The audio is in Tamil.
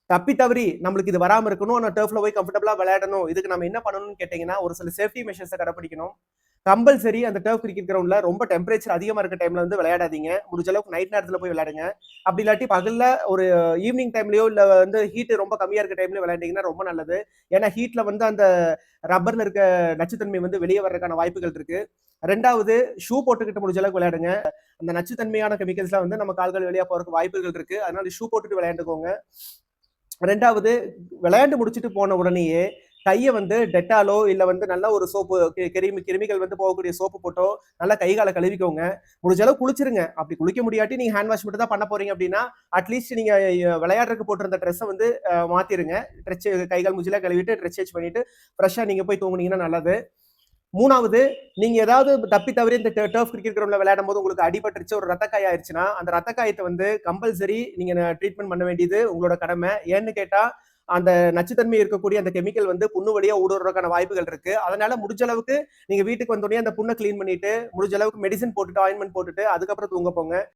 தப்பி தவறி நம்மளுக்கு இது வராம இருக்கணும், ஆனா டர்ஃப்ல போய் கம்ஃபர்டபுளா விளையாடணும். இதுக்கு நம்ம என்ன பண்ணணும்னு கேட்டீங்கன்னா, ஒரு சில சேஃப்டி மெஷர்ஸ கடைப்பிடிக்கணும். கம்பல்சரி அந்த டர்ஃப் கிரிக்கெட் கிரவுண்ட்ல ரொம்ப டெம்பரேச்சர் அதிகமா இருக்க டைம்ல வந்து விளையாடாதீங்க. முடிஞ்ச அளவுக்கு நைட் நேரத்துல போய் விளையாடுங்க. அப்படி இல்லாட்டி பகல்ல ஒரு ஈவினிங் டைம்லயோ இல்ல வந்து ஹீட் ரொம்ப கம்மியா இருக்க டைம்ல விளையாண்டீங்கன்னா ரொம்ப நல்லது. ஏன்னா ஹீட்ல வந்து அந்த ரப்பர்ல இருக்க நச்சுத்தன்மை வந்து வெளியே வர்றதுக்கான வாய்ப்புகள் இருக்கு. 2வது ஷூ போட்டுக்கிட்டு முடிஞ்ச அளவுக்கு விளையாடுங்க. அந்த நச்சுத்தன்மையான கெமிக்கல்ஸ்லாம் வந்து நம்ம கால்கள் வழியா போறதுக்கு வாய்ப்புகள் இருக்கு. அதனால ஷூ போட்டுட்டு விளையாண்டுக்கோங்க. 2வது விளையாண்டு முடிச்சுட்டு போன உடனேயே கைய வந்து டெட்டாலோ இல்ல வந்து நல்ல ஒரு சோப்பு கிருமிகள் வந்து போகக்கூடிய சோப்பு போட்டோ நல்லா கை கால கழுவிக்கோங்க. முடிஞ்ச அளவு குளிச்சிருங்க. அப்படி குளிக்க முடியாட்டி நீங்க ஹேண்ட் வாஷ் மட்டும் தான் பண்ண போறீங்க அப்படின்னா, அட்லீஸ்ட் நீங்க விளையாடுறதுக்கு போட்டிருந்த ட்ரெஸ்ஸ வந்து மாத்திருங்க. கை கால் மூஞ்சிலாம் கழுவிட்டு ட்ரெஸ் சேஞ்ச் பண்ணிட்டு ஃப்ரெஷ்ஷா நீங்க போய் தூங்குனீங்கன்னா நல்லது. 3வது நீங்க ஏதாவது தப்பி தவறி இந்த டர்ஃப் கிரிக்கெட் கிரவுண்ட்ல விளையாடும்போது உங்களுக்கு அடிபட்டுருச்சு, ஒரு ரத்த காயம் ஆயிருச்சுன்னா, அந்த ரத்த காயத்த வந்து கம்பல்சரி நீங்க ட்ரீட்மெண்ட் பண்ண வேண்டியது உங்களோட கடமை. ஏன்னு கேட்டா, அந்த நச்சுத்தன்மை இருக்கக்கூடிய அந்த கெமிக்கல் வந்து புண்ணு வழியா ஊடுருவதற்கான வாய்ப்புகள் இருக்கு. அதனால முடிஞ்ச அளவுக்கு நீங்க வீட்டுக்கு வந்தோனே அந்த புண்ண கிளீன் பண்ணிட்டு, முடிஞ்ச அளவுக்கு மெடிசின் போட்டுட்டு, ஆயின்ட்மென்ட் போட்டுட்டு அதுக்கப்புறம் தூங்க போங்க.